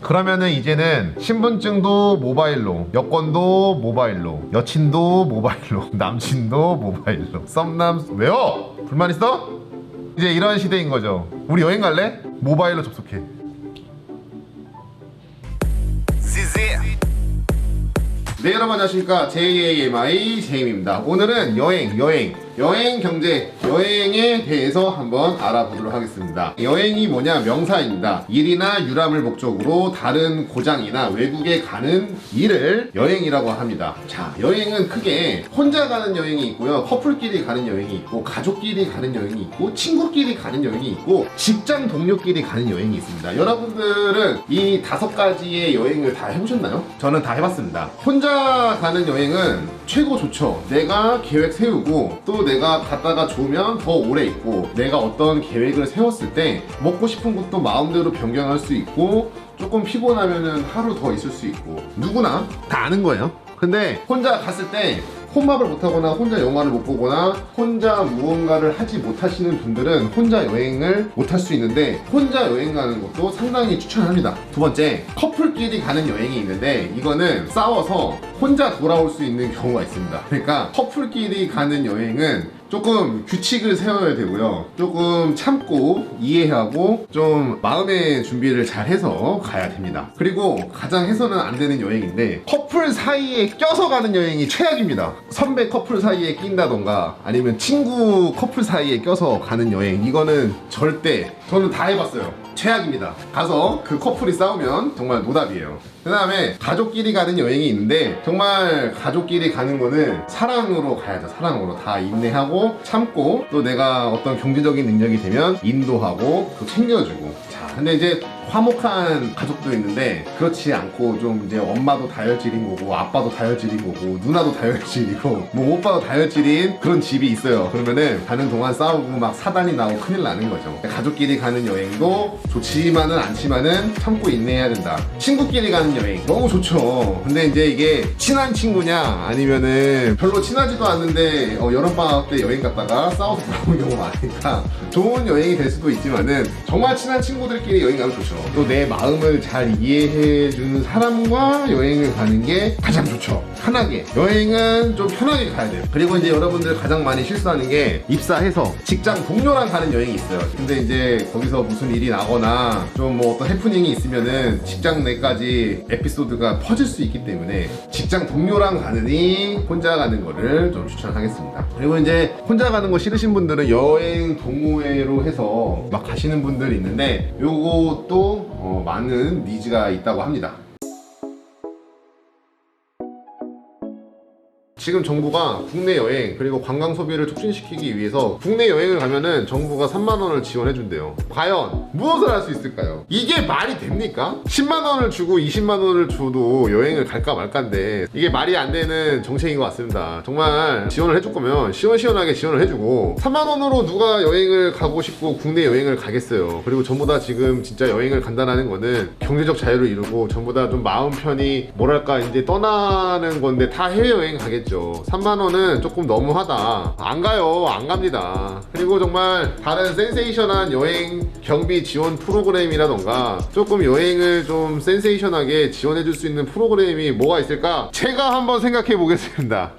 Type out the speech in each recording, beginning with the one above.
그러면은 이제는 신분증도 모바일로, 여권도 모바일로, 여친도 모바일로, 남친도 모바일로, 썸남 왜요? 불만 있어? 이제 이런 시대인 거죠. 우리 여행 갈래? 모바일로 접속해. 네, 여러분 안녕하십니까. JAMI 제임입니다. 오늘은 여행 경제, 여행에 대해서 한번 알아보도록 하겠습니다. 여행이 뭐냐? 명사입니다. 일이나 유람을 목적으로 다른 고장이나 외국에 가는 일을 여행이라고 합니다. 자, 여행은 크게 혼자 가는 여행이 있고요, 커플끼리 가는 여행이 있고, 가족끼리 가는 여행이 있고, 친구끼리 가는 여행이 있고, 직장 동료끼리 가는 여행이 있습니다. 여러분들은 이 5가지의 여행을 다 해보셨나요? 저는 다 해봤습니다. 혼자 가는 여행은 최고 좋죠. 내가 계획 세우고, 또 내가 갔다가 좋으면 더 오래 있고, 내가 어떤 계획을 세웠을 때 먹고 싶은 것도 마음대로 변경할 수 있고, 조금 피곤하면은 하루 더 있을 수 있고, 누구나 다 아는 거예요. 근데 혼자 갔을 때 혼밥을 못하거나 혼자 영화를 못 보거나 혼자 무언가를 하지 못하시는 분들은 혼자 여행을 못할 수 있는데, 혼자 여행 가는 것도 상당히 추천합니다. 두 번째, 커플끼리 가는 여행이 있는데, 이거는 싸워서 혼자 돌아올 수 있는 경우가 있습니다. 그러니까 커플끼리 가는 여행은 조금 규칙을 세워야 되고요, 조금 참고 이해하고 좀 마음의 준비를 잘 해서 가야 됩니다. 그리고 가장 해서는 안 되는 여행인데, 커플 사이에 껴서 가는 여행이 최악입니다. 선배 커플 사이에 낀다던가 아니면 친구 커플 사이에 껴서 가는 여행, 이거는 절대, 저는 다 해봤어요, 최악입니다. 가서 그 커플이 싸우면 정말 노답이에요. 그 다음에 가족끼리 가는 여행이 있는데, 정말 가족끼리 가는 거는 사랑으로 가야죠. 사랑으로 다 인내하고 참고, 또 내가 어떤 경제적인 능력이 되면 인도하고 또 챙겨주고. 자, 근데 이제 화목한 가족도 있는데, 그렇지 않고 좀 이제 엄마도 다혈질인 거고, 아빠도 다혈질인 거고, 누나도 다혈질이고, 뭐 오빠도 다혈질인 그런 집이 있어요. 그러면은 가는 동안 싸우고 막 사단이 나고 큰일 나는 거죠. 가족끼리 가는 여행도 좋지만은 않지만은 참고 인내해야 된다. 친구끼리 가는 여행 너무 좋죠. 근데 이제 이게 친한 친구냐 아니면은 별로 친하지도 않는데 여름방학 때 여행 갔다가 싸워서 돌아오는 경우가 많으니까 좋은 여행이 될 수도 있지만은, 정말 친한 친구들끼리 여행 가면 좋죠. 또 내 마음을 잘 이해해주는 사람과 여행을 가는 게 가장 좋죠. 편하게, 여행은 좀 편하게 가야 돼요. 그리고 이제 여러분들 가장 많이 실수하는 게, 입사해서 직장 동료랑 가는 여행이 있어요. 근데 이제 거기서 무슨 일이 나거나 좀 뭐 어떤 해프닝이 있으면은 직장 내까지 에피소드가 퍼질 수 있기 때문에 직장 동료랑 가느니 혼자 가는 거를 좀 추천하겠습니다. 그리고 이제 혼자 가는 거 싫으신 분들은 여행 동호회로 해서 막 가시는 분들이 있는데, 요것도 많은 니즈가 있다고 합니다. 지금 정부가 국내 여행 그리고 관광 소비를 촉진시키기 위해서 국내 여행을 가면은 정부가 3만 원을 지원해 준대요. 과연 무엇을 할 수 있을까요? 이게 말이 됩니까? 10만 원을 주고 20만 원을 줘도 여행을 갈까 말까인데, 이게 말이 안 되는 정책인 것 같습니다. 정말 지원을 해줄 거면 시원시원하게 지원을 해주고, 3만 원으로 누가 여행을 가고 싶고 국내 여행을 가겠어요. 그리고 전부 다 지금 진짜 여행을 간다는 거는 경제적 자유를 이루고 전부 다 좀 마음 편히 뭐랄까 이제 떠나는 건데, 다 해외여행 가겠죠. 3만 원은 조금 너무하다. 안 가요. 안 갑니다. 그리고 정말 다른 센세이션한 여행 경비 지원 프로그램이라던가 조금 여행을 좀 센세이션하게 지원해 줄 수 있는 프로그램이 뭐가 있을까? 제가 한번 생각해 보겠습니다.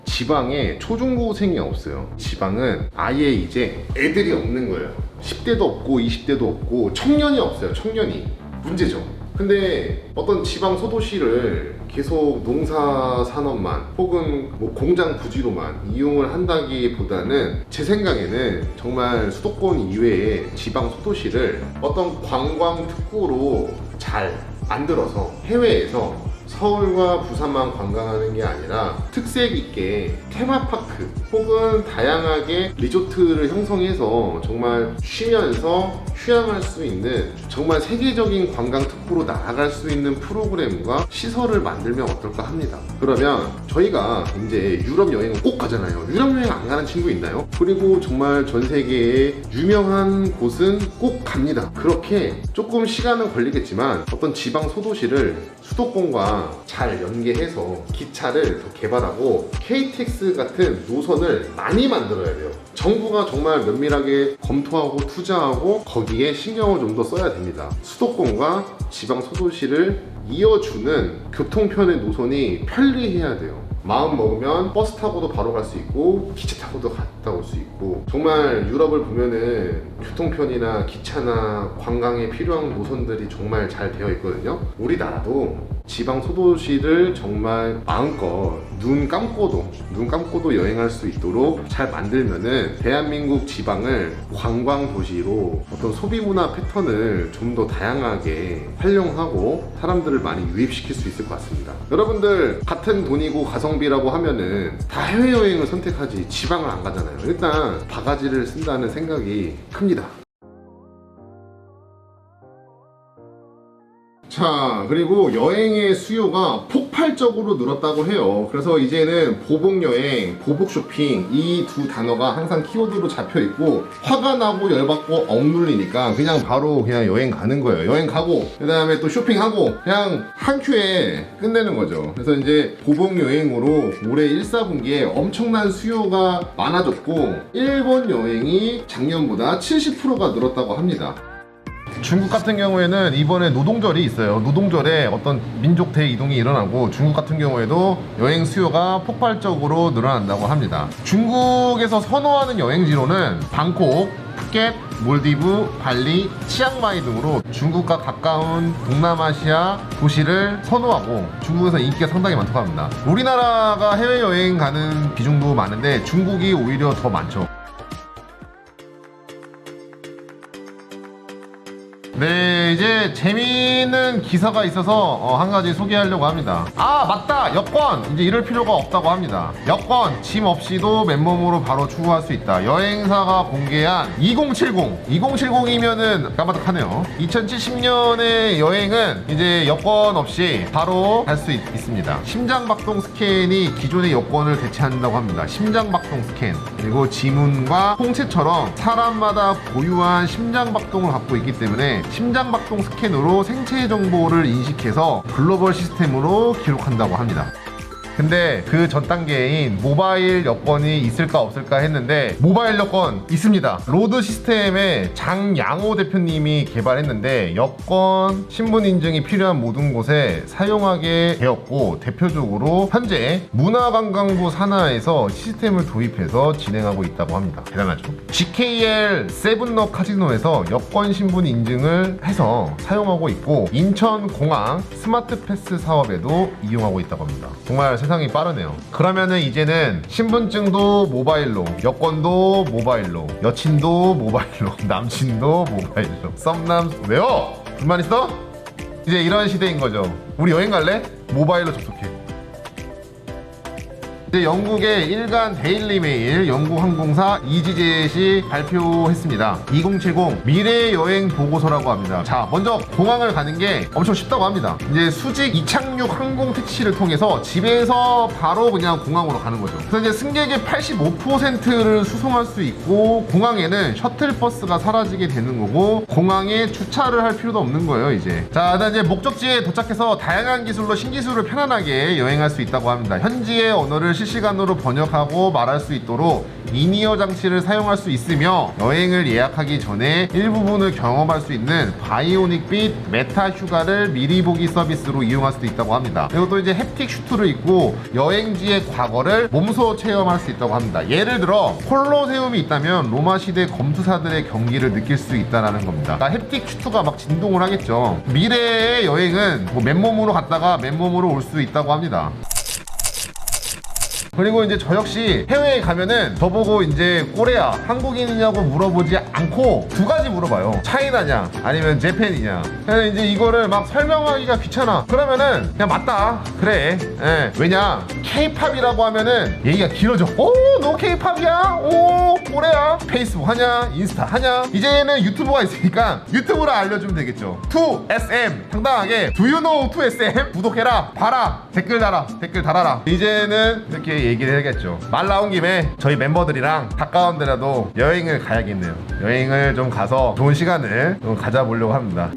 지방에 초중고생이 없어요. 지방은 아예 이제 애들이 없는 거예요. 10대도 없고 20대도 없고 청년이 없어요. 청년이 문제죠. 근데 어떤 지방 소도시를 계속 농사 산업만 혹은 뭐 공장 부지로만 이용을 한다기보다는, 제 생각에는 정말 수도권 이외에 지방 소도시를 어떤 관광 특구로 잘 만들어서 해외에서 서울과 부산만 관광하는 게 아니라 특색 있게 테마파크 혹은 다양하게 리조트를 형성해서 정말 쉬면서 휴양할 수 있는 정말 세계적인 관광 특구로 나아갈 수 있는 프로그램과 시설을 만들면 어떨까 합니다. 그러면 저희가 이제 유럽 여행은 꼭 가잖아요. 유럽 여행 안 가는 친구 있나요? 그리고 정말 전 세계의 유명한 곳은 꼭 갑니다. 그렇게 조금 시간은 걸리겠지만 어떤 지방 소도시를 수도권과 잘 연계해서 기차를 더 개발하고 KTX 같은 노선을 많이 만들어야 돼요. 정부가 정말 면밀하게 검토하고 투자하고 거기에 신경을 좀 더 써야 됩니다. 수도권과 지방 소도시를 이어주는 교통편의 노선이 편리해야 돼요. 마음 먹으면 버스 타고도 바로 갈 수 있고 기차 타고도 갔다 올 수 있고, 정말 유럽을 보면은 교통편이나 기차나 관광에 필요한 노선들이 정말 잘 되어 있거든요. 우리나라도 지방 소도시를 정말 마음껏 눈 감고도 여행할 수 있도록 잘 만들면은 대한민국 지방을 관광 도시로 어떤 소비 문화 패턴을 좀 더 다양하게 활용하고 사람들을 많이 유입시킬 수 있을 것 같습니다. 여러분들 같은 돈이고 가성비라고 하면은 다 해외여행을 선택하지 지방을 안 가잖아요. 일단 바가지를 쓴다는 생각이 큽니다. 자, 그리고 여행의 수요가 폭발적으로 늘었다고 해요. 그래서 이제는 보복 여행, 보복 쇼핑, 이 두 단어가 항상 키워드로 잡혀 있고, 화가 나고 열받고 억눌리니까 그냥 바로 그냥 여행 가는 거예요. 여행 가고 그 다음에 또 쇼핑하고 그냥 한 큐에 끝내는 거죠. 그래서 이제 보복 여행으로 올해 1사분기에 엄청난 수요가 많아졌고, 일본 여행이 작년보다 70%가 늘었다고 합니다. 중국 같은 경우에는 이번에 노동절이 있어요. 노동절에 어떤 민족 대이동이 일어나고 중국 같은 경우에도 여행 수요가 폭발적으로 늘어난다고 합니다. 중국에서 선호하는 여행지로는 방콕, 푸켓, 몰디브, 발리, 치앙마이 등으로 중국과 가까운 동남아시아 도시를 선호하고 중국에서 인기가 상당히 많다고 합니다. 우리나라가 해외여행 가는 비중도 많은데 중국이 오히려 더 많죠. 네, 이제 재미있는 기사가 있어서 한 가지 소개하려고 합니다. 아, 맞다! 여권! 이제 이럴 필요가 없다고 합니다. 여권, 짐 없이도 맨몸으로 바로 출국할 수 있다. 여행사가 공개한 2070. 2070이면은 까마득하네요. 2070년의 여행은 이제 여권 없이 바로 갈 수 있습니다. 심장박동 스캔이 기존의 여권을 대체한다고 합니다. 심장박동 스캔. 그리고 지문과 홍채처럼 사람마다 고유한 심장박동을 갖고 있기 때문에 심장박동 스캔으로 생체 정보를 인식해서 글로벌 시스템으로 기록한다고 합니다. 근데 그 전 단계인 모바일 여권이 있을까 없을까 했는데 모바일 여권 있습니다. 로드 시스템의 장양호 대표님이 개발했는데 여권, 신분 인증이 필요한 모든 곳에 사용하게 되었고, 대표적으로 현재 문화관광부 산하에서 시스템을 도입해서 진행하고 있다고 합니다. 대단하죠? GKL 세븐러 카지노에서 여권 신분 인증을 해서 사용하고 있고, 인천공항 스마트 패스 사업에도 이용하고 있다고 합니다. 정말 세상이 빠르네요. 그러면은 이제는 신분증도 모바일로, 여권도 모바일로, 여친도 모바일로, 남친도 모바일로, 썸남 왜요? 불만 있어? 이제 이런 시대인 거죠. 우리 여행 갈래? 모바일로 접속해. 이제 영국의 일간 데일리 메일 영국항공사 이지젯이 발표했습니다. 2070 미래 여행 보고서라고 합니다. 자, 먼저 공항을 가는 게 엄청 쉽다고 합니다. 이제 수직 이착륙 항공 택시를 통해서 집에서 바로 그냥 공항으로 가는 거죠. 그래서 이제 승객의 85%를 수송할 수 있고, 공항에는 셔틀버스가 사라지게 되는 거고, 공항에 주차를 할 필요도 없는 거예요, 이제. 자, 일단 이제 목적지에 도착해서 다양한 기술로 신기술을 편안하게 여행할 수 있다고 합니다. 현지의 언어를 실시간으로 번역하고 말할 수 있도록 인이어 장치를 사용할 수 있으며, 여행을 예약하기 전에 일부분을 경험할 수 있는 바이오닉빛 메타 휴가를 미리 보기 서비스로 이용할 수도 있다고 합니다. 그리고 또 이제 햅틱 슈트를 입고 여행지의 과거를 몸소 체험할 수 있다고 합니다. 예를 들어 콜로세움이 있다면 로마 시대 검투사들의 경기를 느낄 수 있다는 겁니다. 그러니까 햅틱 슈트가 막 진동을 하겠죠. 미래의 여행은 뭐 맨몸으로 갔다가 맨몸으로 올 수 있다고 합니다. 그리고 이제 저 역시 해외에 가면은 저보고 이제 꼬레야 한국인이냐고 물어보지 않고 두 가지 물어봐요. 차이나냐 아니면 재팬이냐. 그래서 이제 이거를 막 설명하기가 귀찮아. 그러면은 그냥 맞다 그래. 예. 왜냐, K-팝이라고 하면은 얘기가 길어져. 오, 너 K-팝이야? 오, 꼬레야? 페이스북 하냐? 인스타 하냐? 이제는 유튜브가 있으니까 유튜브로 알려주면 되겠죠. 2SM 당당하게 Do you know 2SM? 구독해라, 봐라, 댓글 달아라. 이제는 이렇게 얘기를 해야겠죠. 말 나온 김에 저희 멤버들이랑 가까운 데라도 여행을 가야겠네요. 여행을 좀 가서 좋은 시간을 좀 가져보려고 합니다.